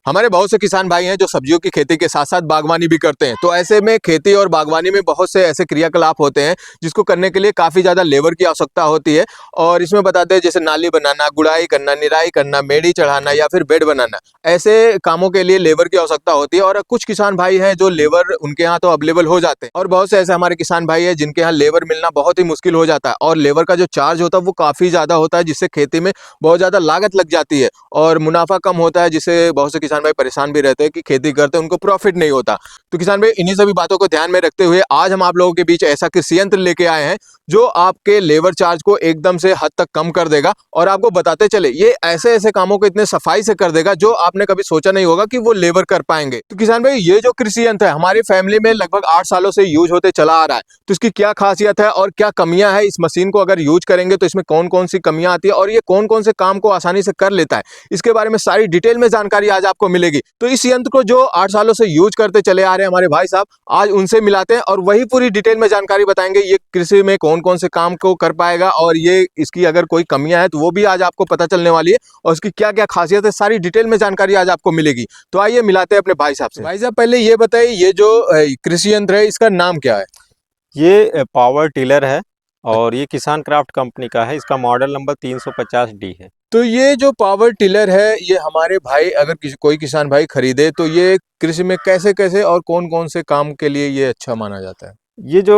हमारे बहुत से किसान भाई हैं जो सब्जियों की खेती के साथ साथ बागवानी भी करते हैं। तो ऐसे में खेती और बागवानी में बहुत से ऐसे क्रियाकलाप होते हैं जिसको करने के लिए काफ़ी ज़्यादा लेबर की आवश्यकता होती है। और इसमें बताते हैं जैसे नाली बनाना, गुड़ाई करना, निराई करना, मेड़ी चढ़ाना या फिर बेड बनाना, ऐसे कामों के लिए लेबर की आवश्यकता होती है। और कुछ किसान भाई हैं जो लेबर उनके यहाँ तो अवेलेबल हो जाते हैं, और बहुत से ऐसे हमारे किसान भाई हैं जिनके यहाँ लेबर मिलना बहुत ही मुश्किल हो जाता है, और लेबर का जो चार्ज होता है वो काफ़ी ज़्यादा होता है, जिससे खेती में बहुत ज़्यादा लागत लग जाती है और मुनाफा कम होता है, जिससे बहुत से किसान भाई परेशान भी रहते हैं कि खेती करते हैं उनको प्रॉफिट नहीं होता। तो किसान भाई इन्हीं सभी बातों को ध्यान में रखते हुए आज हम आप लोगों के बीच ऐसा कृषि यंत्र लेके आए हैं जो आपके लेबर चार्ज को एकदम से हद तक कम कर देगा, और आपको बताते चले ये ऐसे ऐसे कामों को इतने सफाई से कर देगा जो आपने कभी सोचा नहीं होगा कि वो लेबर कर पाएंगे। तो किसान भाई ये जो कृषि यंत्र है हमारी फैमिली में लगभग 8 सालों से यूज होते चला आ रहा है, तो इसकी क्या खासियत है और क्या कमियां है, इस मशीन को अगर यूज करेंगे तो इसमें कौन कौन सी कमियां आती है और ये कौन कौन से काम को आसानी से कर लेता है, इसके बारे में सारी डिटेल में जानकारी आज आपको मिलेगी। तो इस यंत्र को जो 8 सालों से यूज करते चले आ रहे हैं हमारे भाई साहब, आज उनसे मिलाते हैं और वही पूरी डिटेल में जानकारी बताएंगे ये कृषि में कौन कौन से काम को कर पाएगा, और ये इसकी अगर कोई कमियां है तो वो भी आज आपको पता चलने वाली है, और इसकी क्या क्या खासियत है सारी डिटेल में जानकारी आज आपको मिलेगी। तो आइए मिलाते हैं अपने भाई साहब से। भाई साहब पहले ये बताइए ये जो कृषि यंत्र है इसका नाम क्या है? ये पावर टिलर है और ये किसान क्राफ्ट कंपनी का है। इसका मॉडल नंबर 350D है। तो ये जो पावर टिलर है ये हमारे भाई अगर कोई किसान भाई खरीदे तो ये कृषि में कैसे कैसे और कौन कौन से काम के लिए ये अच्छा माना जाता है? ये जो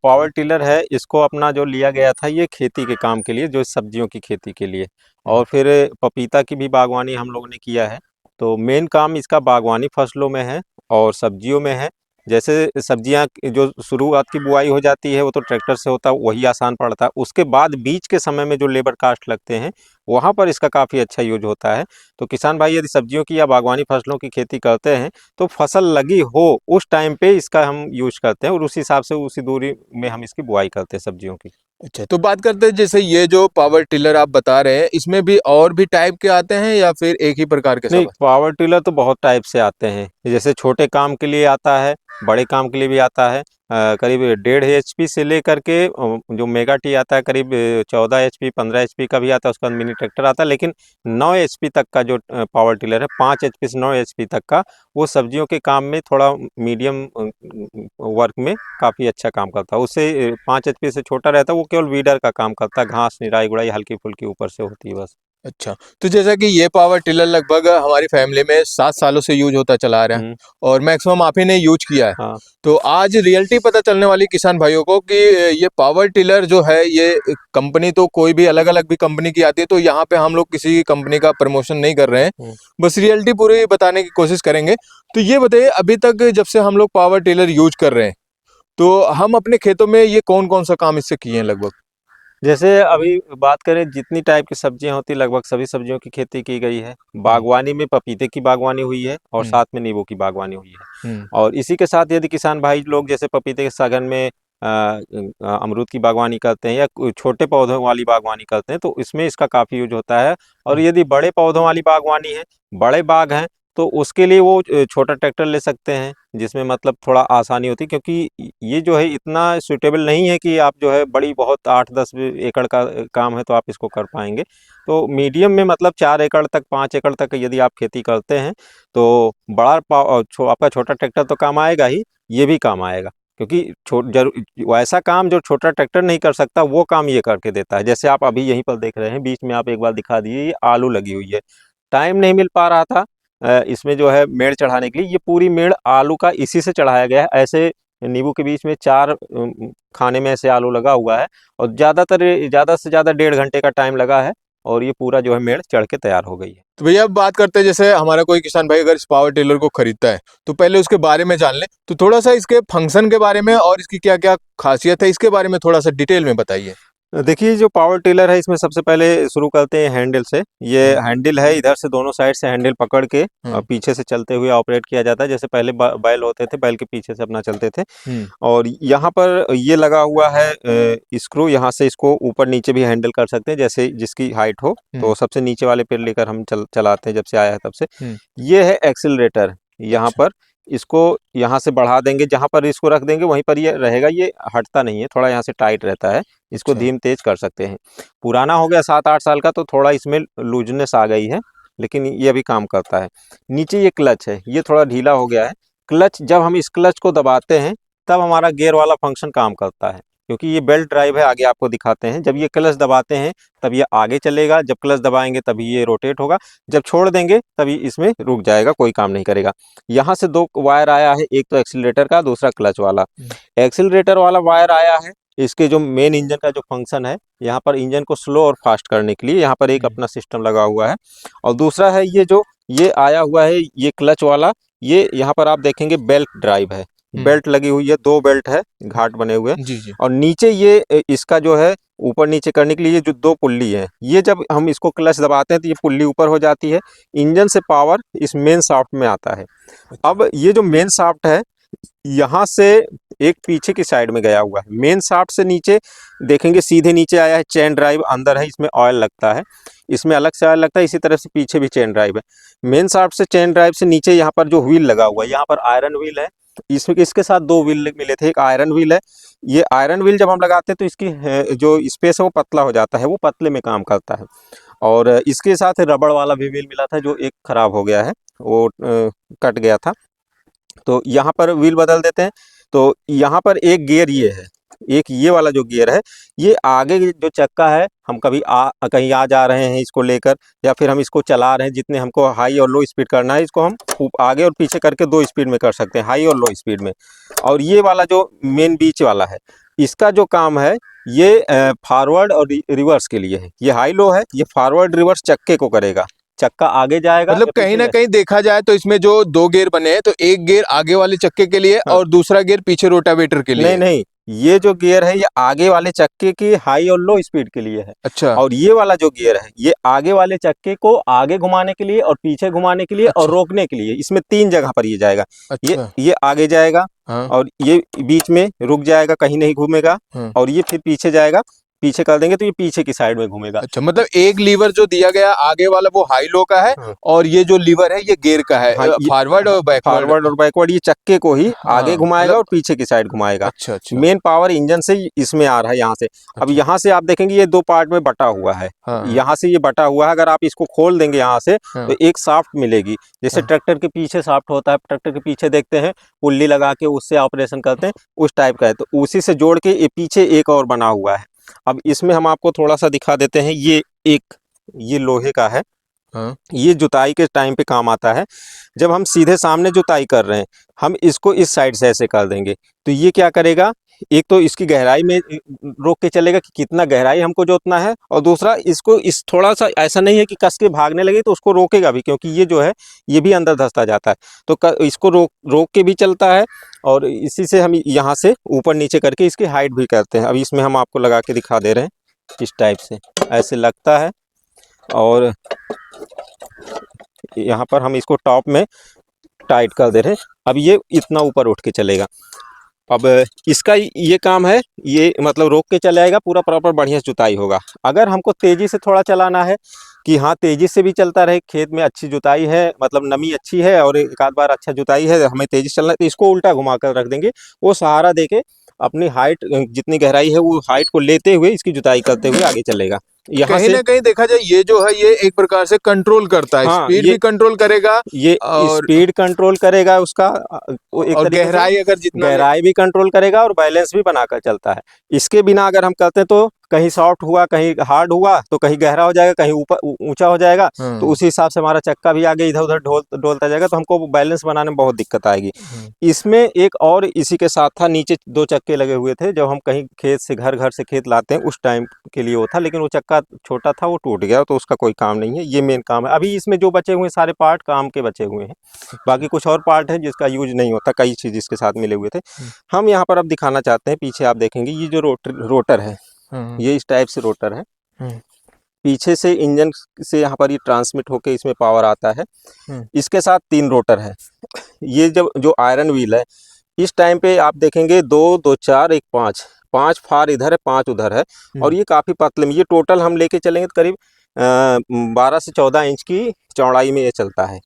पावर टिलर है इसको अपना जो लिया गया था ये खेती के काम के लिए, जो सब्जियों की खेती के लिए, और फिर पपीता की भी बागवानी हम लोगों ने किया है। तो मेन काम इसका बागवानी फसलों में है और सब्जियों में है। जैसे सब्जियां जो शुरुआत की बुआई हो जाती है वो तो ट्रैक्टर से होता है, वही आसान पड़ता है। उसके बाद बीज के समय में जो लेबर कास्ट लगते हैं वहाँ पर इसका काफ़ी अच्छा यूज होता है। तो किसान भाई यदि सब्जियों की या बागवानी फसलों की खेती करते हैं तो फसल लगी हो उस टाइम पे इसका हम यूज करते हैं, और उस हिसाब से उसी दूरी में हम इसकी बुआई करते हैं सब्जियों की। अच्छा, तो बात करते हैं जैसे ये जो पावर टिलर आप बता रहे हैं इसमें भी और भी टाइप के आते हैं या फिर एक ही प्रकार के नहीं, सब? पावर टिलर तो बहुत टाइप से आते हैं। जैसे छोटे काम के लिए आता है, बड़े काम के लिए भी आता है। करीब 1.5 HP से लेकर के जो मेगा टी आता है करीब 14 HP 15 HP का भी आता है। उसके बाद मिनी ट्रैक्टर आता है, लेकिन 9 HP तक का जो पावर टिलर है 5 HP से 9 HP तक का, वो सब्जियों के काम में थोड़ा मीडियम वर्क में काफ़ी अच्छा काम करता है। उससे 5 HP से छोटा रहता है, वो केवल वीडर का काम करता है। घास निराई गुड़ाई हल्की फुल्की ऊपर से होती है बस। अच्छा, तो जैसा कि ये पावर टिलर लगभग हमारी फैमिली में 7 सालों से यूज होता चला आ रहा है हम्म। और मैक्सिमम आप ही ने यूज किया है। हाँ। तो आज रियलिटी पता चलने वाली किसान भाइयों को कि ये पावर टिलर जो है ये कंपनी तो कोई भी अलग अलग भी कंपनी की आती है, तो यहाँ पे हम लोग किसी कंपनी का प्रमोशन नहीं कर रहे हैं, बस रियलिटी पूरी बताने की कोशिश करेंगे। तो ये बताइए अभी तक जब से हम लोग पावर टिलर यूज कर रहे हैं तो हम अपने खेतों में ये कौन कौन सा काम इससे किए हैं लगभग? जैसे अभी बात करें, जितनी टाइप की सब्जियां होती लगभग सभी सब्जियों की खेती की गई है। बागवानी में पपीते की बागवानी हुई है और हम्म। साथ में नींबू की बागवानी हुई है। हम्म। और इसी के साथ यदि किसान भाई लोग जैसे पपीते के सघन में अमरूद की बागवानी करते हैं या छोटे पौधों वाली बागवानी करते हैं तो इसमें इसका काफ़ी यूज होता है। और यदि बड़े पौधों वाली बागवानी है, बड़े बाग हैं, तो उसके लिए वो छोटा ट्रैक्टर ले सकते हैं, जिसमें मतलब थोड़ा आसानी होती है, क्योंकि ये जो है इतना सूटेबल नहीं है कि आप जो है बड़ी बहुत 8-10 एकड़ का काम है तो आप इसको कर पाएंगे। तो मीडियम में मतलब 4 एकड़ तक 5 एकड़ तक यदि आप खेती करते हैं तो आपका छोटा ट्रैक्टर तो काम आएगा ही, ये भी काम आएगा। क्योंकि वैसा काम जो छोटा ट्रैक्टर नहीं कर सकता वो काम ये करके देता है। जैसे आप अभी यहीं पर देख रहे हैं, बीच में आप एक बार दिखा दिए, ये आलू लगी हुई है। टाइम नहीं मिल पा रहा था इसमें जो है मेड़ चढ़ाने के लिए, ये पूरी मेड़ आलू का इसी से चढ़ाया गया है। ऐसे नींबू के बीच में 4 खाने में ऐसे आलू लगा हुआ है, और ज़्यादा से ज़्यादा 1.5 घंटे का टाइम लगा है, और ये पूरा जो है मेड़ चढ़ के तैयार हो गई है। तो भैया अब बात करते हैं जैसे हमारा कोई किसान भाई अगर इस पावर टिलर को खरीदता है तो पहले उसके बारे में जान ले, तो थोड़ा सा इसके फंक्शन के बारे में और इसकी क्या क्या खासियत है इसके बारे में थोड़ा सा डिटेल में बताइए। देखिए, जो पावर टिलर है इसमें सबसे पहले शुरू करते हैं हैंडल से। ये हैंडल है, इधर से दोनों साइड से हैंडल पकड़ के पीछे से चलते हुए ऑपरेट किया जाता है। जैसे पहले बैल होते थे, बैल के पीछे से अपना चलते थे। और यहाँ पर ये लगा हुआ है स्क्रू, यहाँ से इसको ऊपर नीचे भी हैंडल कर सकते हैं, जैसे जिसकी हाइट हो। तो सबसे नीचे वाले पे लेकर हम चलाते हैं, जब से आया है तब से। ये है एक्सीलरेटर, यहाँ पर इसको यहाँ से बढ़ा देंगे, जहाँ पर इसको रख देंगे वहीं पर ये रहेगा, ये हटता नहीं है, थोड़ा यहाँ से टाइट रहता है। इसको धीम तेज कर सकते हैं। पुराना हो गया 7-8 साल का, तो थोड़ा इसमें लूजनेस आ गई है, लेकिन ये अभी काम करता है। नीचे ये क्लच है, ये थोड़ा ढीला हो गया है। क्लच, जब हम इस क्लच को दबाते हैं तब हमारा गियर वाला फंक्शन काम करता है, क्योंकि ये बेल्ट ड्राइव है। आगे आपको दिखाते हैं, जब ये क्लच दबाते हैं तब ये आगे चलेगा, जब क्लच दबाएंगे तभी ये रोटेट होगा, जब छोड़ देंगे तभी इसमें रुक जाएगा, कोई काम नहीं करेगा। यहाँ से दो वायर आया है, एक तो एक्सीलरेटर का, दूसरा क्लच वाला। एक्सीलरेटर वाला वायर आया है इसके जो मेन इंजन का जो फंक्शन है, यहाँ पर इंजन को स्लो और फास्ट करने के लिए यहाँ पर एक अपना सिस्टम लगा हुआ है। और दूसरा है ये आया हुआ है ये क्लच वाला, ये यहाँ पर आप देखेंगे बेल्ट ड्राइव है, बेल्ट लगी हुई है, 2 बेल्ट है घाट बने हुए। जी जी। और नीचे ये इसका जो है ऊपर नीचे करने के लिए ये जो 2 पुल्ली है, ये जब हम इसको क्लच दबाते हैं तो ये पुल्ली ऊपर हो जाती है, इंजन से पावर इस मेन शाफ्ट में आता है। अब ये जो मेन शाफ्ट है यहाँ से एक पीछे की साइड में गया हुआ है, मेन शाफ्ट से नीचे देखेंगे सीधे नीचे आया है, चेन ड्राइव अंदर है, इसमें ऑयल लगता है, इसमें अलग से ऑयल लगता है, इसी तरह से पीछे भी चेन ड्राइव है। मेन शाफ्ट से चेन ड्राइव से नीचे यहाँ पर जो व्हील लगा हुआ है, यहाँ पर आयरन व्हील है, इसमें इसके साथ 2 व्हील मिले थे, एक आयरन व्हील है। ये आयरन व्हील जब हम लगाते हैं तो इसकी जो स्पेस है वो पतला हो जाता है, वो पतले में काम करता है। और इसके साथ रबड़ वाला भी व्हील मिला था, जो एक खराब हो गया है, वो कट गया था, तो यहाँ पर व्हील बदल देते हैं। तो यहाँ पर एक गियर ये है, एक ये वाला जो गियर है, ये आगे जो चक्का है, हम कभी कहीं आ जा रहे हैं इसको लेकर, या फिर हम इसको चला रहे हैं, जितने हमको हाई और लो स्पीड करना है, इसको हम आगे और पीछे करके 2 स्पीड में कर सकते हैं, हाई और लो स्पीड में। और ये वाला जो मेन बीच वाला है, इसका जो काम है ये फॉरवर्ड और रिवर्स के लिए है। ये हाई लो है, ये फॉरवर्ड रिवर्स चक्के को करेगा, चक्का आगे जाएगा, मतलब कहीं ना कहीं देखा जाए तो इसमें जो 2 गियर बने हैं, तो एक गियर आगे वाले चक्के के लिए और दूसरा गियर पीछे रोटावेटर के लिए। नहीं नहीं, ये जो गियर है ये आगे वाले चक्के की हाई और लो स्पीड के लिए है। अच्छा। और ये वाला जो गियर है ये आगे वाले चक्के को आगे घुमाने के लिए और पीछे घुमाने के लिए और रोकने के लिए, इसमें 3 जगह पर ये जाएगा। अच्छा। ये आगे जाएगा, हाँ। और ये बीच में रुक जाएगा, कहीं नहीं घूमेगा, और ये फिर पीछे जाएगा, पीछे कर देंगे तो ये पीछे की साइड में घूमेगा। अच्छा, मतलब एक लीवर जो दिया गया आगे वाला वो हाई लो का है, और ये जो लीवर है ये गियर का है, फॉरवर्ड और बैकवर्ड। फॉरवर्ड और बैकवर्ड ये चक्के को ही आगे घुमाएगा और पीछे की साइड घुमाएगा। अच्छा अच्छा। मेन पावर इंजन से इसमें आ रहा है यहाँ से। अब यहाँ से आप देखेंगे ये 2 पार्ट में बटा हुआ है, यहाँ से ये बटा हुआ है, अगर आप इसको खोल देंगे यहाँ से तो एक शाफ्ट मिलेगी, जैसे ट्रैक्टर के पीछे शाफ्ट होता है, ट्रैक्टर के पीछे देखते हैं पुल्ली लगा के उससे ऑपरेशन करते हैं, उस टाइप का है। तो उसी से जोड़ के ये पीछे एक और बना हुआ है। अब इसमें हम आपको थोड़ा सा दिखा देते हैं, ये लोहे का है, ये जुताई के टाइम पे काम आता है। जब हम सीधे सामने जुताई कर रहे हैं, हम इसको इस साइड से ऐसे कर देंगे तो ये क्या करेगा, एक तो इसकी गहराई में रोक के चलेगा कि कितना गहराई हमको जोतना है, और दूसरा इसको इस थोड़ा सा ऐसा नहीं है कि कस के भागने लगे तो उसको रोकेगा भी, क्योंकि ये जो है ये भी अंदर धंसता जाता है, तो इसको रोक के भी चलता है। और इसी से हम यहाँ से ऊपर नीचे करके इसकी हाइट भी करते हैं। अभी इसमें हम आपको लगा के दिखा दे रहे हैं, इस टाइप से ऐसे लगता है, और यहाँ पर हम इसको टॉप में टाइट कर दे रहे हैं। अब ये इतना ऊपर उठ के चलेगा। अब इसका ये काम है, ये मतलब रोक के चलाएगा, पूरा प्रॉपर बढ़िया जुताई होगा। अगर हमको तेज़ी से थोड़ा चलाना है कि हाँ तेज़ी से भी चलता रहे, खेत में अच्छी जुताई है, मतलब नमी अच्छी है और एक आध बार अच्छा जुताई है, हमें तेज़ी से चलना है, तो इसको उल्टा घुमा कर रख देंगे, वो सहारा देके अपनी हाइट जितनी गहराई है वो हाइट को लेते हुए इसकी जुताई करते हुए आगे चलेगा। यहाँ कहीं ना कहीं देखा जाए ये जो है ये एक प्रकार से कंट्रोल करता है, स्पीड भी कंट्रोल करेगा, ये और स्पीड कंट्रोल करेगा उसका, और गहराई अगर जितना गहराई भी कंट्रोल करेगा और बैलेंस भी बनाकर चलता है। इसके बिना अगर हम करते हैं तो कहीं सॉफ्ट हुआ, कहीं हार्ड हुआ, तो कहीं गहरा हो जाएगा, कहीं ऊपर ऊंचा हो जाएगा, तो उसी हिसाब से हमारा चक्का भी आगे इधर उधर डोलता जाएगा, तो हमको बैलेंस बनाने में बहुत दिक्कत आएगी। इसमें एक और इसी के साथ था, नीचे 2 चक्के लगे हुए थे, जब हम कहीं खेत से घर से खेत लाते हैं उस टाइम के लिए वो था, लेकिन वो चक्का छोटा था, वो टूट गया, तो उसका कोई काम नहीं है, ये मेन काम है। अभी इसमें जो बचे हुए सारे पार्ट काम के बचे हुए हैं, बाकी कुछ और पार्ट है जिसका यूज नहीं होता, कई चीज इसके साथ मिले हुए थे। हम यहाँ पर अब दिखाना चाहते हैं, पीछे आप देखेंगे ये जो रोटर है, ये इस टाइप से रोटर है, पीछे से इंजन से यहाँ पर ये ट्रांसमिट होके इसमें पावर आता है। इसके साथ 3 रोटर है। ये जो आयरन व्हील है, इस टाइम पे आप देखेंगे 2 2 4 1 5 फार इधर है, 5 उधर है, और ये काफ़ी पतले में, ये टोटल हम लेके चलेंगे तो करीब 12 से 14 इंच की चौड़ाई में ये चलता है,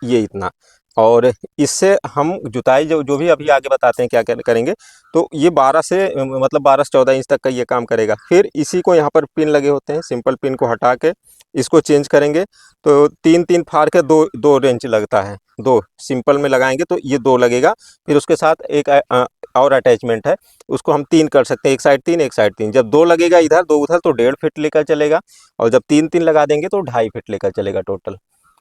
ये इतना। और इससे हम जुताई जो भी अभी आगे बताते हैं क्या करेंगे, तो ये 12 से मतलब 12 से 14 इंच तक का ये काम करेगा। फिर इसी को यहाँ पर पिन लगे होते हैं, सिंपल पिन को हटा के इसको चेंज करेंगे तो 3-3 फाड़ के 2 रेंच लगता है, 2 सिंपल में लगाएंगे तो ये 2 लगेगा। फिर उसके साथ एक और अटैचमेंट है, उसको हम 3 कर सकते हैं, एक साइड 3 एक साइड 3। जब 2 लगेगा इधर 2 उधर तो 1.5 फीट लेकर चलेगा, और जब 3-3 लगा देंगे तो 2.5 फीट लेकर चलेगा टोटल।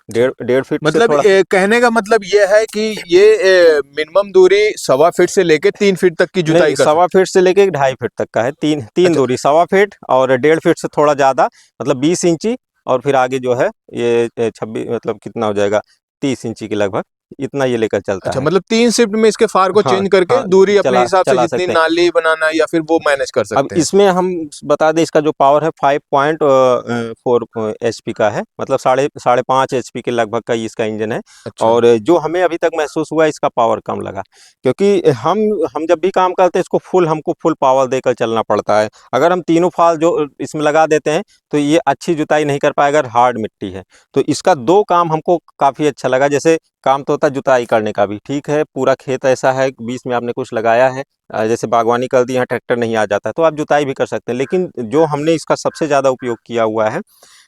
1.5 फीट से मतलब थोड़ा कहने का मतलब ये है कि ये मिनिमम दूरी 1.25 फीट से लेके 3 फीट तक की जुताई नहीं, कर 1.25 फीट से लेके 2.5 फीट तक का है। तीन अच्छा। दूरी 1.25 फीट और 1.5 फीट से थोड़ा ज़्यादा, मतलब 20 इंची। और फिर आगे जो है ये 26, मतलब कितना हो जाएगा, 30 इंची के लगभग, इतना ये लेकर चलता अच्छा, है। मतलब 3 शिफ्ट में इसके फार को हाँ चेंज करके हाँ, दूरी अपने हिसाब से चला जितनी सकते हैं। नाली बनाना या फिर वो मैनेज कर अब सकते हैं। इसमें हम बता दें, इसका जो पावर है 5.4 एचपी का है, मतलब साढ़े 5 एचपी के लगभग का इसका इंजन है। अच्छा। और जो हमें अभी तक महसूस हुआ इसका पावर कम लगा, क्योंकि हम जब भी काम करते हैं इसको हमको फुल पावर देकर चलना पड़ता है। अगर हम तीनों फाल जो इसमें लगा देते हैं तो ये अच्छी जुताई नहीं कर पाएगा, अगर हार्ड मिट्टी है तो। इसका 2 काम हमको काफ़ी अच्छा लगा। जैसे काम तो होता है जुताई करने का भी, ठीक है, पूरा खेत ऐसा है बीच में आपने कुछ लगाया है, जैसे बागवानी कर दी, यहाँ ट्रैक्टर नहीं आ जाता तो आप जुताई भी कर सकते हैं। लेकिन जो हमने इसका सबसे ज़्यादा उपयोग किया हुआ है,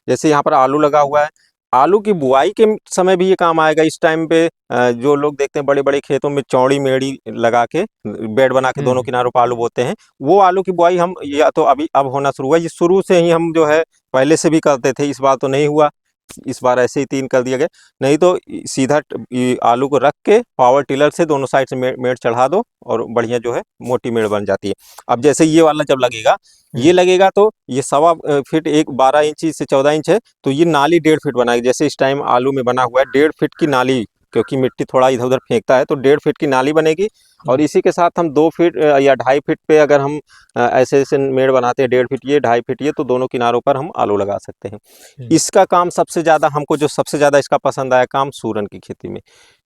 जैसे यहाँ पर आलू लगा हुआ है, आलू की बुआई के समय भी ये काम आएगा। इस टाइम पे जो लोग देखते हैं बड़े बड़े खेतों में चौड़ी मेड़ी लगा के बेड बना के दोनों किनारों पर आलू बोते हैं, वो आलू की बुआई हम या तो अभी अब होना शुरू हुआ, ये शुरू से ही हम जो है पहले से भी करते थे। इस बार तो नहीं हुआ, इस बार ऐसे ही 3 कर दिया गया। नहीं तो सीधा ये आलू को रख के पावर टिलर से दोनों साइड से मेड़ चढ़ा दो और बढ़िया जो है मोटी मेड़ बन जाती है। अब जैसे ये वाला जब लगेगा, ये लगेगा तो ये 1.25 फीट, एक 12 इंची से 14 इंच है, तो ये नाली 1.5 फीट बनाएगी। जैसे इस टाइम आलू में बना हुआ है 1.5 फीट की नाली, क्योंकि मिट्टी थोड़ा इधर उधर फेंकता है, तो 1.5 फीट की नाली बनेगी। और इसी के साथ हम 2 फीट या 2.5 फीट पे अगर हम ऐसे ऐसे मेड़ बनाते हैं, 1.5 फीट ये 2.5 फीट ये, तो दोनों किनारों पर हम आलू लगा सकते हैं। इसका काम सबसे ज़्यादा हमको, जो सबसे ज़्यादा इसका पसंद आया काम, सूरन की खेती में।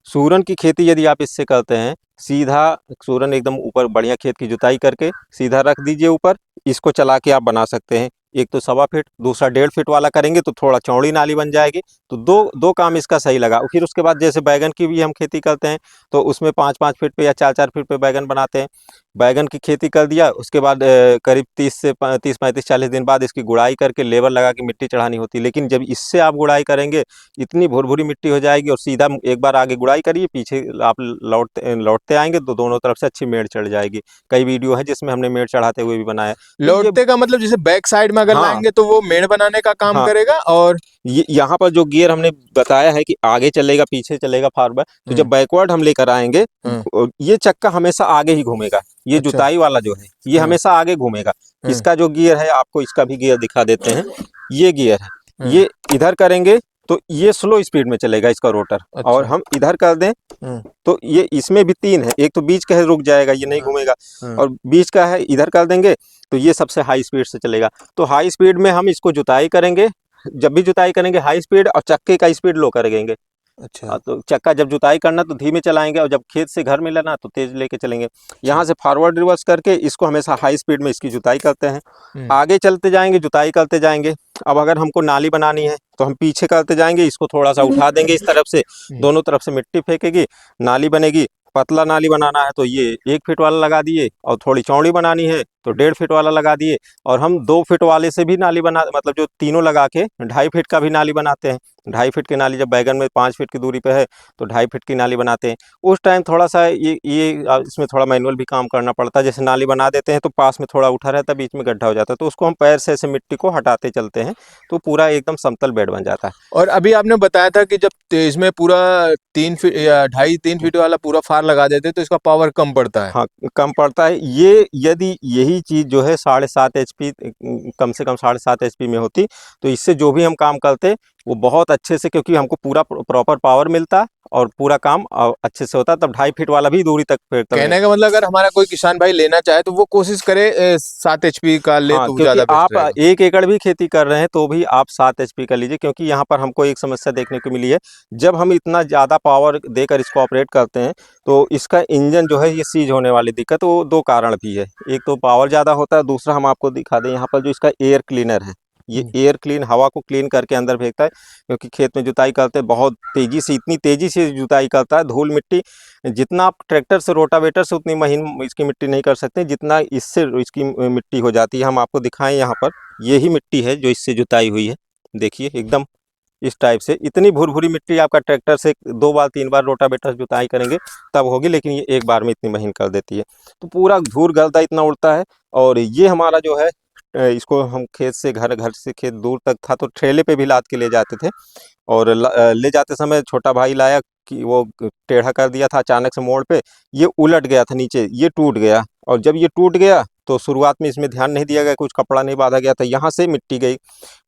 सूरन की खेती यदि आप इससे करते हैं, सीधा सूरन एकदम ऊपर बढ़िया खेत की जुताई करके सीधा रख दीजिए ऊपर, इसको चला के आप बना सकते हैं। एक तो 1.25 फीट, दूसरा 1.5 फीट वाला करेंगे तो थोड़ा चौड़ी नाली बन जाएगी। तो दो काम इसका सही लगा। फिर उसके बाद जैसे बैगन की भी हम खेती करते हैं, तो उसमें 5-5 फीट पे या 4-4 फीट पे बैगन बनाते हैं। बैगन की खेती कर दिया, उसके बाद करीब 30-35-40 दिन बाद इसकी गुड़ाई करके लेबर लगा के मिट्टी चढ़ानी होती है। लेकिन जब इससे आप गुड़ाई करेंगे, इतनी भुरभुरी मिट्टी हो जाएगी, और सीधा एक बार आगे गुड़ाई करिए, पीछे आप लौटते आएंगे तो दोनों तरफ से अच्छी मेड़ चढ़ जाएगी। कई वीडियो है जिसमें हमने मेड़ चढ़ाते हुए भी बनाया। तो ये, लौटते का मतलब जैसे बैक साइड में अगर हाँ लाएंगे तो वो मेड़ बनाने का काम हाँ, करेगा। और ये यहाँ पर जो गियर हमने बताया है कि आगे चलेगा पीछे चलेगा फारवर्ड, तो जब बैकवर्ड हम लेकर आएंगे, हम्म, ये चक्का हमेशा आगे ही घूमेगा। ये अच्छा। जुताई वाला जो है ये हम्म, हमेशा आगे घूमेगा। हम्म, इसका जो गियर है, आपको इसका भी गियर दिखा देते हैं, ये गियर है। हम्म, ये इधर करेंगे तो ये स्लो स्पीड में चलेगा इसका रोटर, और अच्छा। हम इधर कर दें हम्म, तो ये, इसमें भी 3 है, एक तो बीच का है रुक जाएगा, ये नहीं हम्म, घूमेगा, हम्म, और बीच का है इधर कर देंगे तो ये सबसे हाई स्पीड से चलेगा। तो हाई स्पीड में हम इसको जुताई करेंगे, जब भी जुताई करेंगे हाई स्पीड, और चक्के का स्पीड लो करेंगे। अच्छा। तो चक्का जब जुताई करना तो धीमे चलाएंगे, और जब खेत से घर में लाना तो तेज लेके चलेंगे। अच्छा। यहाँ से फॉरवर्ड रिवर्स करके इसको हमेशा हाई स्पीड में इसकी जुताई करते हैं। हम्म, आगे चलते जाएंगे, जुताई करते जाएंगे। अब अगर हमको नाली बनानी है तो हम पीछे करते जाएंगे, इसको थोड़ा सा उठा देंगे इस तरफ से, हम्म, दोनों तरफ से मिट्टी फेंकेगी, नाली बनेगी। पतला नाली बनाना है तो ये 1 फीट वाला लगा दिए, और थोड़ी चौड़ी बनानी है तो 1.5 फीट वाला लगा दिए। और हम 2 फीट वाले से भी नाली बना, मतलब जो तीनों लगा के 2.5 फीट का भी नाली बनाते हैं। 2.5 फीट की नाली, जब बैगन में 5 फीट की दूरी पे है तो 2.5 फीट की नाली बनाते हैं। उस टाइम थोड़ा सा इसमें थोड़ा मैनुअल भी काम करना पड़ता है। जैसे नाली बना देते हैं तो पास में थोड़ा उठा रहता है, बीच में गड्ढा हो जाता है, तो उसको हम पैर से ऐसे मिट्टी को हटाते चलते हैं, तो पूरा एकदम समतल बेड बन जाता है। और अभी आपने बताया था कि जब इसमें पूरा 3 फीट या 2.5-3 फीट वाला पूरा फार लगा देते तो इसका पावर कम पड़ता है। हाँ, कम पड़ता है। ये यदि यही चीज़ जो है 7.5 एचपी, कम से कम 7.5 एचपी में होती, तो इससे जो भी हम काम करते वो बहुत अच्छे से, क्योंकि हमको पूरा प्रॉपर पावर मिलता और पूरा काम अच्छे से होता। तब 2.5 फीट वाला भी दूरी तक फेंकता मैं। कहने का मतलब अगर हमारा कोई किसान भाई लेना चाहे तो वो कोशिश करे 7 HP का ले हाँ, तो क्योंकि ज्यादा बेस्ट आप रहेगा। 1 एकड़ भी खेती कर रहे हैं तो भी आप 7 एचपी का लीजिए, क्योंकि यहाँ पर हमको एक समस्या देखने को मिली है। जब हम इतना ज़्यादा पावर देकर इसको ऑपरेट करते हैं तो इसका इंजन जो है ये सीज होने वाली दिक्कत, वो 2 कारण भी है। एक तो पावर ज़्यादा होता है, दूसरा हम आपको दिखा दें यहाँ पर जो इसका एयर क्लीनर है, ये हम्म, एयर क्लीन हवा को क्लीन करके अंदर फेंकता है। क्योंकि खेत में जुताई करते हैं बहुत तेज़ी से, इतनी तेज़ी से जुताई करता है, धूल मिट्टी जितना आप ट्रैक्टर से रोटावेटर से उतनी महीन इसकी मिट्टी नहीं कर सकते जितना इससे इसकी मिट्टी हो जाती है। हम आपको दिखाएं, यहाँ पर यही मिट्टी है जो इससे जुताई हुई है, देखिए एकदम इस टाइप से इतनी भुरभुरी मिट्टी आपका ट्रैक्टर से 2 बार 3 बार रोटावेटर जुताई करेंगे तब होगी, लेकिन ये एक बार में इतनी महीन कर देती है। तो पूरा धूल गर्दा इतना उड़ता है। और ये हमारा जो है इसको हम खेत से घर से खेत दूर तक था तो ठेले पे भी लाद के ले जाते थे। और ले जाते समय छोटा भाई लाया कि वो टेढ़ा कर दिया था अचानक से मोड़ पे, ये उलट गया था नीचे, ये टूट गया। और जब ये टूट गया तो शुरुआत में इसमें ध्यान नहीं दिया गया, कुछ कपड़ा नहीं बांधा गया था, यहाँ से मिट्टी गई।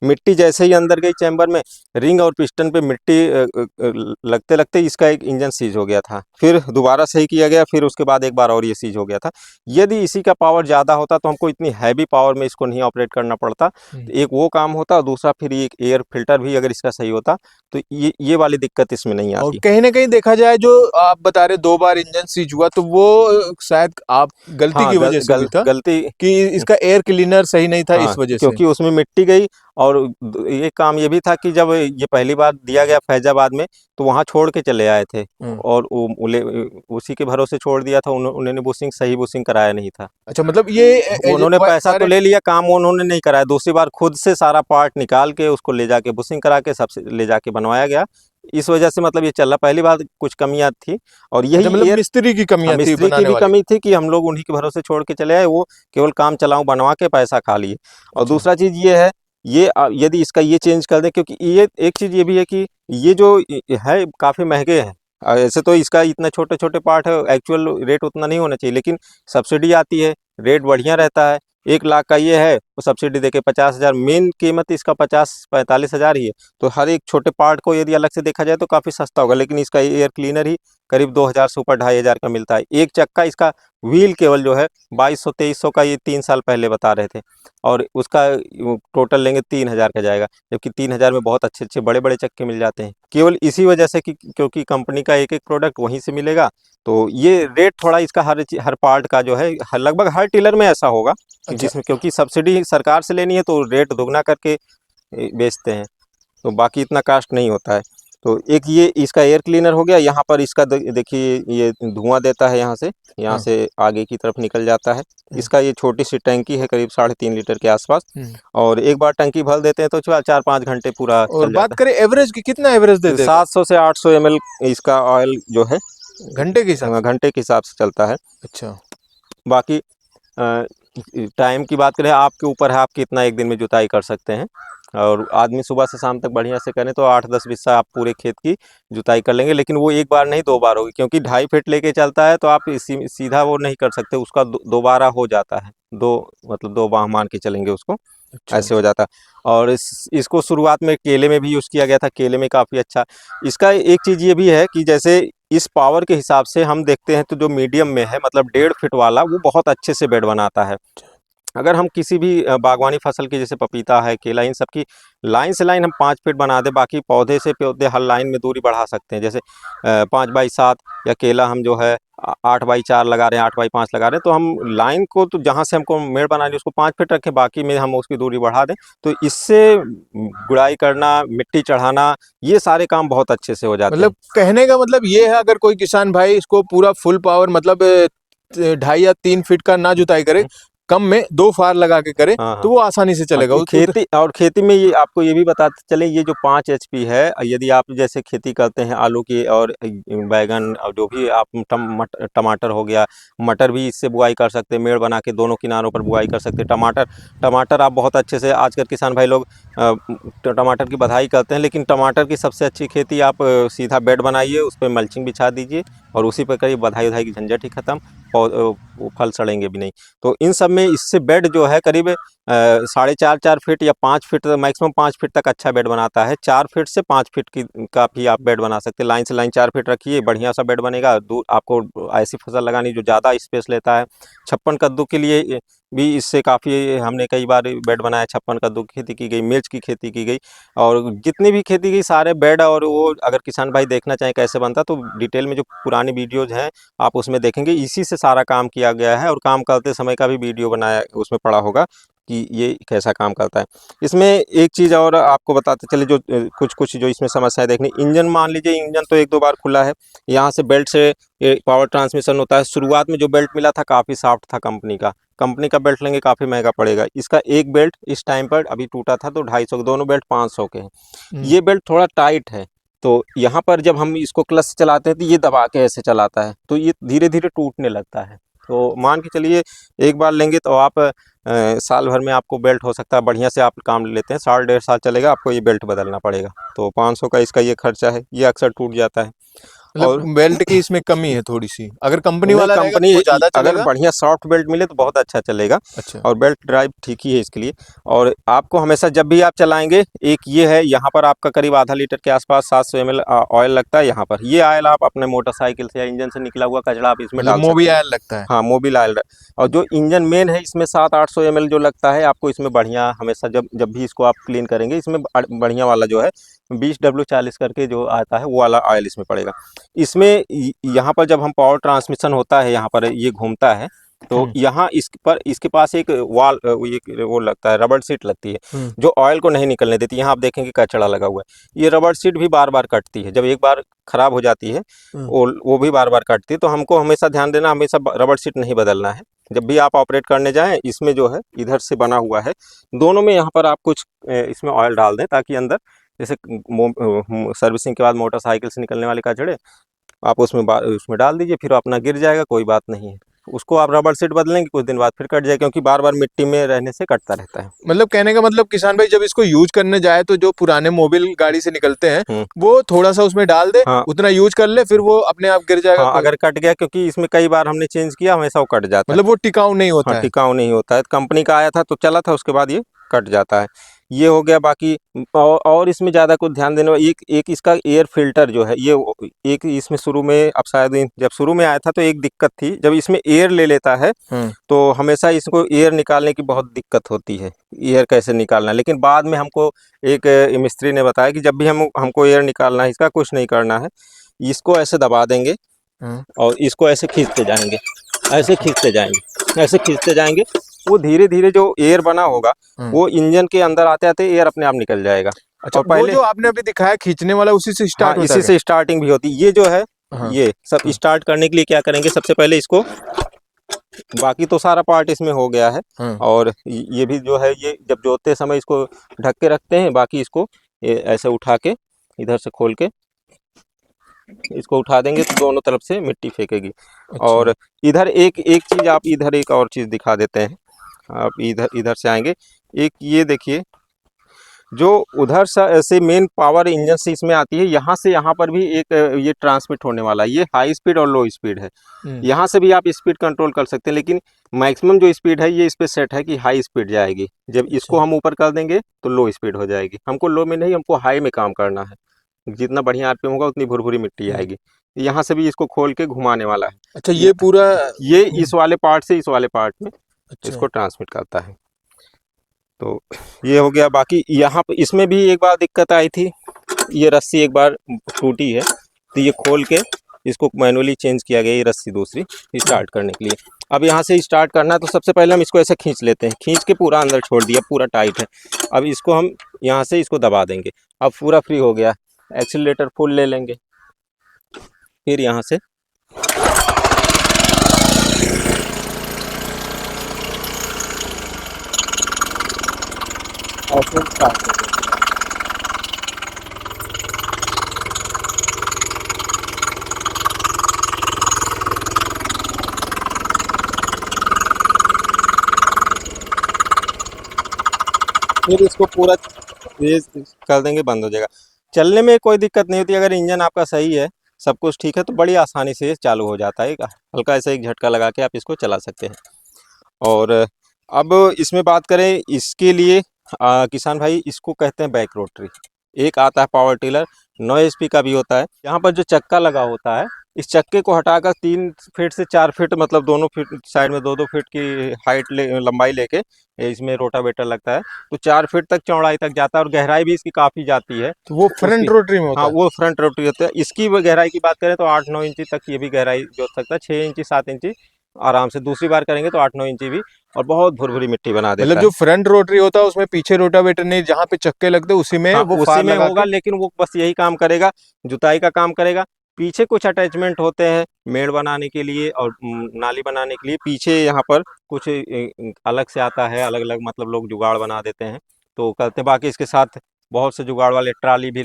मिट्टी जैसे ही अंदर गई चैम्बर में, रिंग और पिस्टन पे मिट्टी लगते लगते इसका एक इंजन सीज हो गया था। फिर दोबारा सही किया गया, फिर उसके बाद एक बार और ये सीज हो गया था। यदि इसी का पावर ज़्यादा होता तो हमको इतनी हैवी पावर में इसको नहीं ऑपरेट करना पड़ता। तो एक वो काम होता और दूसरा फिर एक एयर फिल्टर भी अगर इसका सही होता तो ये वाली दिक्कत इसमें नहीं और आती। कहीं ना कहीं देखा जाए, जो आप बता रहे 2 बार इंजन सीज हुआ, तो वो शायद आप गलती हाँ, की वजह से हुई था गलती। कि इसका एयर क्लीनर सही नहीं था, हाँ, इस वजह से। क्योंकि उसमें मिट्टी गई। और ये काम ये भी था कि जब ये पहली बार दिया गया फैजाबाद में तो वहाँ छोड़ के चले आए थे और उसी के भरोसे छोड़ दिया था। उन्होंने बुशिंग सही बुशिंग कराया नहीं था। अच्छा, मतलब ये उन्होंने पैसा तो ले लिया, काम उन्होंने नहीं कराया। दूसरी बार खुद से सारा पार्ट निकाल के उसको ले जाके बुशिंग करा के सबसे ले जाके बनवाया गया। इस वजह से मतलब ये चल रहा। पहली बार कुछ कमियां थी और अच्छा, यही मतलब एयर मिस्त्री की कमियां थी मिस्त्री की बनाने भी वाले। कमी थी कि हम लोग उन्हीं के भरोसे छोड़ के चले आए, वो केवल काम चलाऊं बनवा के पैसा खा लिए। और अच्छा। दूसरा चीज़ ये है, ये यदि इसका ये चेंज कर दें, क्योंकि ये एक चीज़ ये भी है कि ये जो है काफ़ी महंगे हैं। ऐसे तो इसका इतना छोटे छोटे पार्ट है, एक्चुअल रेट उतना नहीं होना चाहिए, लेकिन सब्सिडी आती है, रेट बढ़िया रहता है। 1 लाख का ये है तो सब्सिडी देके 50,000, मेन कीमत इसका 50-45 हज़ार ही है। तो हर एक छोटे पार्ट को यदि अलग से देखा जाए तो काफ़ी सस्ता होगा, लेकिन इसका एयर क्लीनर ही करीब 2,000 से ऊपर 2,500 का मिलता है। एक चक्का इसका व्हील केवल जो है 2200-2300 का, ये 3 साल पहले बता रहे थे। और उसका टोटल लेंगे 3,000 का जाएगा, जबकि 3,000 में बहुत अच्छे अच्छे बड़े बड़े चक्के मिल जाते हैं, केवल इसी वजह से कि क्योंकि कंपनी का एक एक प्रोडक्ट वहीं से मिलेगा। तो ये रेट थोड़ा इसका हर पार्ट का जो है लगभग हर टिलर में ऐसा होगा कि अच्छा। जिसमें, क्योंकि सब्सिडी सरकार से लेनी है तो रेट दोगुना करके बेचते हैं, तो बाकी इतना कास्ट नहीं होता है। तो एक ये इसका एयर क्लीनर हो गया। यहाँ पर इसका देखिए ये धुआं देता है, यहाँ हाँ। से आगे की तरफ निकल जाता है। हम्म। इसका ये छोटी सी टंकी है करीब 3.5 लीटर के आसपास। हम्म। और एक बार टंकी भर देते हैं तो 4-5 घंटे पूरा और चल बात जाता करें एवरेज की, कितना एवरेज दे है। देगा 700 से 800 ml इसका ऑयल जो है घंटे के हिसाब से? घंटे के हिसाब से चलता है। अच्छा। बाकी टाइम की बात करें, आपके ऊपर है, आप कितना एक दिन में जुताई कर सकते हैं। और आदमी सुबह से शाम तक बढ़िया से करें तो 8-10 बिस्सा आप पूरे खेत की जुताई कर लेंगे, लेकिन वो एक बार नहीं 2 बार होगी, क्योंकि 2.5 फीट लेके चलता है तो आप सीधा वो नहीं कर सकते, उसका दोबारा हो जाता है। मतलब 2 बाह मान के चलेंगे उसको, अच्छा। ऐसे हो जाता है। और इसको शुरुआत में केले में भी यूज़ किया गया था, केले में काफ़ी अच्छा। इसका एक चीज़ ये भी है कि जैसे इस पावर के हिसाब से हम देखते हैं तो जो मीडियम में है, मतलब 1.5 फीट वाला, वो बहुत अच्छे से बेड बनाता है। अगर हम किसी भी बागवानी फसल की, जैसे पपीता है, केला, इन सब की लाइन से लाइन हम 5 फीट बना दें, बाकी पौधे से पौधे हर लाइन में दूरी बढ़ा सकते हैं। जैसे 5x7, या केला हम जो है 8x4 लगा रहे हैं, 8x5 लगा रहे हैं, तो हम लाइन को तो जहाँ से हमको मेड़ बनानी है उसको 5 फीट रखें, बाकी में हम उसकी दूरी बढ़ा दें। तो इससे गुड़ाई करना, मिट्टी चढ़ाना, ये सारे काम बहुत अच्छे से हो जाते हैं। मतलब कहने का मतलब ये है, अगर कोई किसान भाई इसको पूरा फुल पावर, मतलब 2.5 या 3 फीट का ना जुताई करे, कम में 2 फार लगा के करे, हाँ, हाँ। तो वो आसानी से चलेगा। ये खेती में ये आपको ये भी बताते चले, ये जो 5 HP है, यदि आप जैसे खेती करते हैं आलू की और बैगन और जो भी आप टमाटर हो गया, मटर भी इससे बुआई कर सकते हैं, मेड़ बना के दोनों किनारों पर बुआई कर सकते हैं। टमाटर आप बहुत अच्छे से, आजकल किसान भाई लोग टमाटर की बधाई करते हैं, लेकिन टमाटर की सबसे अच्छी खेती आप सीधा बेड बनाइए, उस पर मल्चिंग बिछा दीजिए और उसी पर करीब बधाई वधाई की झंझट ही खत्म, फल सड़ेंगे भी नहीं। तो इन सब में इससे बेड जो है करीब 4.5 फीट या 5 फीट, मैक्सिमम 5 फीट तक अच्छा बेड बनाता है। 4 फीट से 5 फीट की का भी आप बेड बना सकते हैं। लाइन से लाइन 4 फीट रखिए, बढ़िया सा बेड बनेगा। दूर आपको ऐसी फसल लगानी जो ज़्यादा स्पेस लेता है। छप्पन कद्दू के लिए भी इससे काफ़ी, हमने कई बार बेड बनाया, छप्पन कद्दू की खेती की गई, मिर्च की खेती की गई, और जितनी भी खेती की सारे बेड। और वो अगर किसान भाई देखना चाहें कैसे बनता, तो डिटेल में जो पुरानी वीडियोज़ हैं आप उसमें देखेंगे, इसी से सारा काम किया गया है। और काम करते समय का भी वीडियो बनाया उसमें पड़ा होगा, कि ये कैसा काम करता है। इसमें एक चीज़ और आपको बताते चले, जो कुछ कुछ जो इसमें समस्याएं देखनी, इंजन मान लीजिए इंजन तो एक दो बार खुला है, यहाँ से बेल्ट से ये पावर ट्रांसमिशन होता है। शुरुआत में जो बेल्ट मिला था काफ़ी सॉफ्ट था, कंपनी का बेल्ट लेंगे काफ़ी महंगा पड़ेगा। इसका एक बेल्ट इस टाइम पर अभी टूटा था तो 250, दोनों बेल्ट 500 के हैं। ये बेल्ट थोड़ा टाइट है, तो यहाँ पर जब हम इसको क्लच से चलाते हैं तो ये दबा के ऐसे चलाता है, तो ये धीरे धीरे टूटने लगता है। तो मान के चलिए एक बार लेंगे तो आप साल भर में आपको बेल्ट हो सकता है, बढ़िया से आप काम लेते हैं, साल 1.5 साल चलेगा, आपको ये बेल्ट बदलना पड़ेगा। तो 500 का इसका ये खर्चा है, ये अक्सर टूट जाता है। और मतलब बेल्ट की इसमें कमी है थोड़ी सी, अगर कंपनी नहीं, वाला रहेगा कंपनी तो वो ज्यादा अगर चलेगा। बढ़िया सॉफ्ट बेल्ट मिले तो बहुत अच्छा चलेगा। अच्छा। और बेल्ट ड्राइव ठीक ही है इसके लिए। और आपको हमेशा जब भी आप चलाएंगे, एक ये है यहाँ पर आपका करीब आधा लीटर के आसपास 700 ml ऑयल लगता है यहाँ पर। ये ऑयल आप अपने मोटरसाइकिल से या इंजन से निकला हुआ कचरा आप इसमें मतलब डाल सकते मोबिल हैं। ऑयल लगता है। हाँ, मोबिल ऑयल। और जो इंजन मेन है इसमें 700-800 ml जो लगता है आपको, इसमें बढ़िया हमेशा जब जब भी इसको आप क्लीन करेंगे, इसमें बढ़िया वाला जो है 20W40 करके जो आता है वो वाला ऑयल इसमें पड़ेगा। इसमें यहाँ पर जब हम पावर ट्रांसमिशन होता है, यहाँ पर ये घूमता है, तो यहाँ इसके पास एक वाल वो लगता है, रबड़ सीट लगती है जो ऑयल को नहीं निकलने देती। यहाँ आप देखेंगे कचड़ा लगा हुआ है, ये रबड़ सीट भी बार बार कटती है, जब एक बार खराब हो जाती है वो भी बार बार कटती है। तो हमको हमेशा ध्यान देना, हमेशा रबड़ सीट नहीं बदलना है। जब भी आप ऑपरेट करने जाएं, इसमें जो है इधर से बना हुआ है, दोनों में यहाँ पर आप कुछ इसमें ऑयल डाल दें, ताकि अंदर जैसे सर्विसिंग के बाद मोटरसाइकिल से निकलने वाले कचड़े आप उसमें डाल दीजिए, फिर अपना गिर जाएगा, कोई बात नहीं है। उसको आप रबड़ सीट बदलेंगे, कुछ दिन बाद फिर कट जाएगा, क्योंकि बार बार मिट्टी में रहने से कटता रहता है। मतलब कहने का मतलब किसान भाई, जब इसको यूज करने जाए तो जो पुराने मोबिल गाड़ी से निकलते हैं वो थोड़ा सा उसमें डाल दे, हाँ, उतना यूज कर ले, फिर वो अपने आप गिर जाएगा। हाँ, अगर कट गया, क्योंकि इसमें कई बार हमने चेंज किया, हमेशा वो कट जाता है। मतलब वो टिकाऊ नहीं हाँ, होता है। टिकाऊ नहीं होता है। कंपनी का आया था तो चला था, उसके बाद ये कट जाता है। ये हो गया। बाकी और इसमें ज़्यादा कुछ ध्यान देने वाला, एक इसका एयर फिल्टर जो है, ये एक इसमें शुरू में, अब शायद जब शुरू में आया था तो एक दिक्कत थी, जब इसमें एयर ले लेता है तो हमेशा इसको एयर निकालने की बहुत दिक्कत होती है, एयर कैसे निकालना है। लेकिन बाद में हमको एक मिस्त्री ने बताया कि जब भी हमको एयर निकालना है, इसका कुछ नहीं करना है, इसको ऐसे दबा देंगे और इसको ऐसे खींचते जाएंगे, ऐसे खींचते जाएंगे, ऐसे खींचते जाएंगे। वो धीरे धीरे जो एयर बना होगा वो इंजन के अंदर आते आते एयर अपने आप निकल जाएगा। अच्छा, और पहले वो जो आपने अभी दिखाया खींचने वाला, उसी से स्टार्ट हाँ, होता है इसी से स्टार्टिंग भी होती है। ये जो है ये सब स्टार्ट करने के लिए क्या करेंगे, सबसे पहले इसको, बाकी तो सारा पार्ट इसमें हो गया है। और ये भी जो है, ये जब जोतते समय इसको ढक के रखते हैं, बाकी इसको ऐसे उठा के इधर से खोल के इसको उठा देंगे तो दोनों तरफ से मिट्टी फेंकेगी। अच्छा। और इधर एक चीज़, आप इधर एक और चीज़ दिखा देते हैं। आप इधर से आएंगे, एक ये देखिए, जो उधर से मेन पावर इंजन से इसमें आती है, यहाँ से यहाँ पर भी एक ये ट्रांसमिट होने वाला है। ये हाई स्पीड और लो स्पीड है, यहाँ से भी आप स्पीड कंट्रोल कर सकते हैं, लेकिन मैक्सिमम जो स्पीड है ये इस पे सेट है कि हाई स्पीड जाएगी। जब इसको हम ऊपर कर देंगे तो लो स्पीड हो जाएगी। हमको लो में नहीं, हमको हाई में काम करना है। जितना बढ़िया आरपीएम होगा उतनी भुरभुरी मिट्टी आएगी। यहाँ से भी इसको खोल के घुमाने वाला है। अच्छा, ये पूरा ये इस वाले पार्ट से इस वाले पार्ट में इसको ट्रांसमिट करता है। तो ये हो गया। बाकी यहाँ पे इसमें भी एक बार दिक्कत आई थी, ये रस्सी एक बार टूटी है, तो ये खोल के इसको मैनुअली चेंज किया गया, ये रस्सी दूसरी स्टार्ट करने के लिए। अब यहाँ से स्टार्ट करना है तो सबसे पहले हम इसको ऐसे खींच लेते हैं, खींच के पूरा अंदर छोड़ दिया, पूरा टाइट है। अब इसको हम यहाँ से इसको दबा देंगे, अब पूरा फ्री हो गया। एक्सीलरेटर फुल ले लेंगे, फिर यहाँ से और फिर स्टार्ट कर देंगे। फिर इसको पूरा ये कर देंगे, बंद हो जाएगा। चलने में कोई दिक्कत नहीं होती, अगर इंजन आपका सही है, सब कुछ ठीक है, तो बड़ी आसानी से ये चालू हो जाता है। हल्का ऐसा एक झटका लगा के आप इसको चला सकते हैं। और अब इसमें बात करें इसके लिए, किसान भाई, इसको कहते हैं बैक रोटरी। एक आता है पावर टिलर, 9 HP का भी होता है। यहाँ पर जो चक्का लगा होता है, इस चक्के को हटाकर 3 फीट से 4 फीट, मतलब दोनों फीट साइड में 2-2 फीट की हाइट लंबाई लेके इसमें रोटावेटर लगता है, तो 4 फीट तक चौड़ाई तक जाता है, और गहराई भी इसकी काफ़ी जाती है। तो वो फ्रंट रोटरी में होता हाँ, है। वो फ्रंट रोटरी होता है। इसकी गहराई की बात करें तो 8-9 इंची तक ये भी गहराई जोत सकता है, 6 इंची 7 इंची आराम से, दूसरी बार करेंगे तो 8-9 इंची भी, और बहुत भुरभुरी मिट्टी बना देता मतलब है। जो फ्रंट रोटरी होता है उसमें पीछे रोटावेटर नहीं, जहाँ पे चक्के लगते हैं उसी में हाँ, वो उसी फार में लगा होगा, के। लेकिन वो बस यही काम करेगा, जुताई का काम करेगा। पीछे कुछ अटैचमेंट होते हैं मेड़ बनाने के लिए और नाली बनाने के लिए, पीछे यहाँ पर कुछ अलग से आता है, अलग अलग मतलब लोग जुगाड़ बना देते हैं तो करते हैं। बाकी इसके साथ बहुत से जुगाड़ वाले ट्राली भी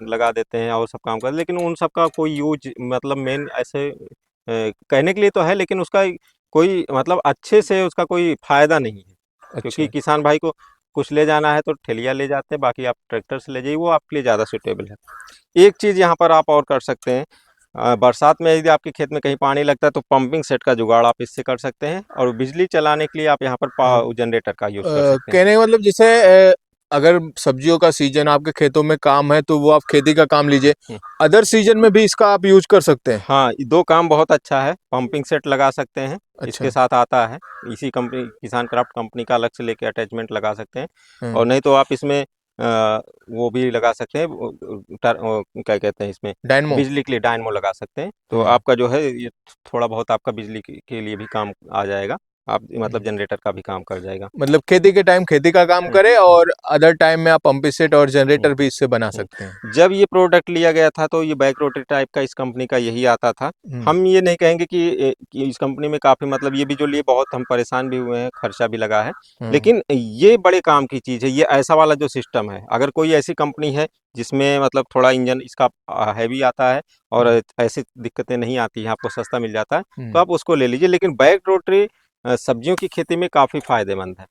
लगा देते हैं और सब काम करते हैं, लेकिन उन सब का कोई यूज मतलब मेन ऐसे कहने के लिए तो है, लेकिन उसका कोई मतलब अच्छे से उसका कोई फायदा नहीं है। अच्छा। क्योंकि किसान भाई को कुछ ले जाना है तो ठेलिया ले जाते हैं, बाकी आप ट्रैक्टर से ले जाइए, वो आपके लिए ज़्यादा सूटेबल है। एक चीज़ यहाँ पर आप और कर सकते हैं, बरसात में यदि आपके खेत में कहीं पानी लगता है तो पंपिंग सेट का जुगाड़ आप इससे कर सकते हैं, और बिजली चलाने के लिए आप यहाँ पर जनरेटर का यूज़ कर सकते हैं। कहने का मतलब जैसे अगर सब्जियों का सीजन आपके खेतों में काम है तो वो आप खेती का काम लीजिए, हम्म। अदर सीजन में भी इसका आप यूज कर सकते हैं। हाँ, ये 2 काम बहुत अच्छा है, पंपिंग सेट लगा सकते हैं, अच्छा। इसके साथ आता है, इसी कंपनी किसान क्राफ्ट कंपनी का अलग से लेके अटैचमेंट लगा सकते हैं। हम्म। और नहीं तो आप इसमें वो भी लगा सकते हैं, क्या कहते हैं इसमें, डायनमो। बिजली के लिए डायनमो लगा सकते हैं, तो हम्म। आपका जो है ये थोड़ा बहुत आपका बिजली के लिए भी काम आ जाएगा, आप मतलब जनरेटर का भी काम कर जाएगा। मतलब खेती के टाइम खेती का काम हम्म, करे और अदर टाइम में आप पंप सेट और हम्म, जनरेटर भी इससे बना हम्म। सकते हैं। जब ये प्रोडक्ट लिया गया था तो ये बैक रोटरी टाइप का इस कंपनी का यही आता था। हम्म। हम ये नहीं कहेंगे कि इस कंपनी में काफ़ी मतलब ये भी जो लिए बहुत हम परेशान भी हुए हैं, खर्चा भी लगा है। हम्म। लेकिन ये बड़े काम की चीज़ है, ये ऐसा वाला जो सिस्टम है, अगर कोई ऐसी कंपनी है जिसमें मतलब थोड़ा इंजन इसका हैवी आता है और हम्म। ऐसी दिक्कतें नहीं आती हैं, आपको सस्ता मिल जाता है, तो हम्म। आप उसको ले लीजिए। लेकिन बैक रोटरी सब्जियों की खेती में काफ़ी फ़ायदेमंद है।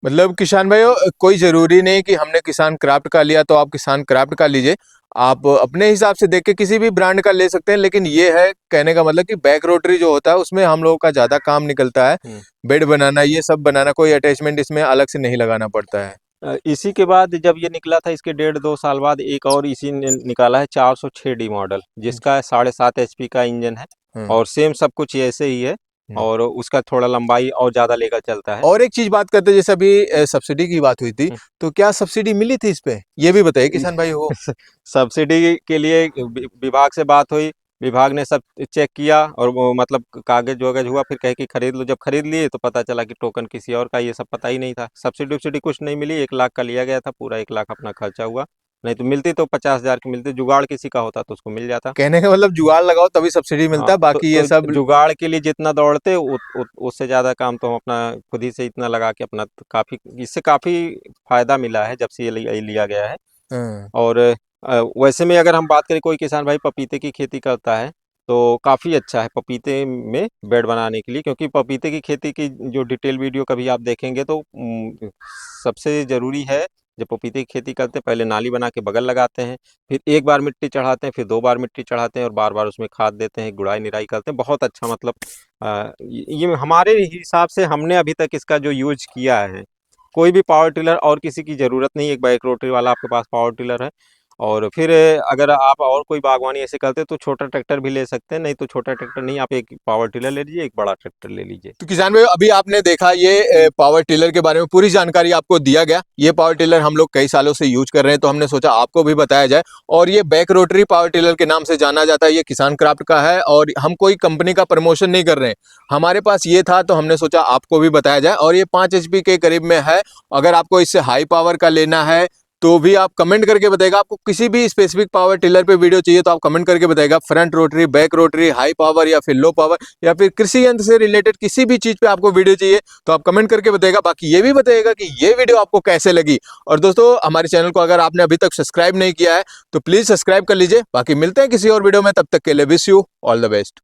मतलब किसान भाइयों, कोई जरूरी नहीं कि हमने किसान क्राफ्ट का लिया तो आप किसान क्राफ्ट का लीजिए, आप अपने हिसाब से देख के किसी भी ब्रांड का ले सकते हैं। लेकिन ये है कहने का मतलब कि बैक रोटरी जो होता है उसमें हम लोगों का ज्यादा काम निकलता है, हुँ। बेड बनाना ये सब बनाना, कोई अटैचमेंट इसमें अलग से नहीं लगाना पड़ता है। इसी के बाद जब ये निकला था, इसके 1.5-2 साल बाद एक और इसी ने निकाला है 406D मॉडल, जिसका 7.5 एचपी का इंजन है, हम्म। और सेम सब कुछ ऐसे ही है, हम्म। और उसका थोड़ा लंबाई और ज़्यादा लेकर चलता है। और एक चीज बात करते हैं, जैसे अभी सब्सिडी की बात हुई थी, हम्म। तो क्या सब्सिडी मिली थी इस पे, ये भी बताइए किसान भाई हो। सब्सिडी के लिए विभाग से बात हुई, विभाग ने सब चेक किया और वो मतलब कागज वगज हुआ, फिर कहे कि खरीद लो। जब खरीद लिए तो पता चला कि टोकन किसी और का, ये सब पता ही नहीं था। सब्सिडी वब्सिडी कुछ नहीं मिली, 1 लाख का लिया गया था, पूरा 1 लाख अपना खर्चा हुआ। नहीं तो मिलती तो 50,000 की मिलती, जुगाड़ किसी का होता तो उसको मिल जाता। कहने का मतलब जुगाड़ लगाओ तभी सब्सिडी हाँ, मिलता है, बाकी ये सब। जुगाड़ के लिए जितना दौड़ते उससे ज़्यादा काम तो हम अपना खुद ही से इतना लगा के अपना काफ़ी, इससे काफ़ी फायदा मिला है जब से ये लिया गया है। हाँ। और वैसे में अगर हम बात करें, कोई किसान भाई पपीते की खेती करता है तो काफ़ी अच्छा है पपीते में बेड बनाने के लिए, क्योंकि पपीते की खेती की जो डिटेल वीडियो कभी आप देखेंगे तो सबसे ज़रूरी है, जब पपीते की खेती करते हैं पहले नाली बना के बगल लगाते हैं, फिर एक बार मिट्टी चढ़ाते हैं, फिर 2 बार मिट्टी चढ़ाते हैं, और बार बार उसमें खाद देते हैं, गुड़ाई निराई करते हैं। बहुत अच्छा मतलब ये हमारे हिसाब से हमने अभी तक इसका जो यूज किया है, कोई भी पावर टिलर और किसी की ज़रूरत नहीं है, एक बैक रोटरी वाला आपके पास पावर टिलर है। और फिर अगर आप और कोई बागवानी ऐसे करते हैं तो छोटा ट्रैक्टर भी ले सकते हैं, नहीं तो छोटा ट्रैक्टर नहीं, आप एक पावर टिलर ले लीजिए, एक बड़ा ट्रैक्टर ले लीजिए। तो किसान भाई, अभी आपने देखा ये पावर टिलर के बारे में पूरी जानकारी आपको दिया गया। ये पावर टिलर हम लोग कई सालों से यूज कर रहे हैं, तो हमने सोचा आपको भी बताया जाए। और ये बैक रोटरी पावर टिलर के नाम से जाना जाता है, ये किसान क्राफ्ट का है, और हम कोई कंपनी का प्रमोशन नहीं कर रहे हैं। हमारे पास ये था तो हमने सोचा आपको भी बताया जाए। और ये 5 HP के करीब में है। अगर आपको इससे हाई पावर का लेना है तो भी आप कमेंट करके बताइएगा। आपको किसी भी स्पेसिफिक पावर टिलर पे वीडियो चाहिए तो आप कमेंट करके बताइएगा, front rotary, back rotary, high power या फिर लो पावर, या फिर कृषि यंत्र से रिलेटेड किसी भी चीज पे आपको वीडियो चाहिए तो आप कमेंट करके बताइएगा। बाकी ये भी बताइएगा कि ये वीडियो आपको कैसे लगी। और दोस्तों, हमारे चैनल को अगर आपने अभी तक सब्सक्राइब नहीं किया है तो प्लीज सब्सक्राइब कर लीजिए। बाकी मिलते हैं किसी और वीडियो में, तब तक के लिए wish you all the best.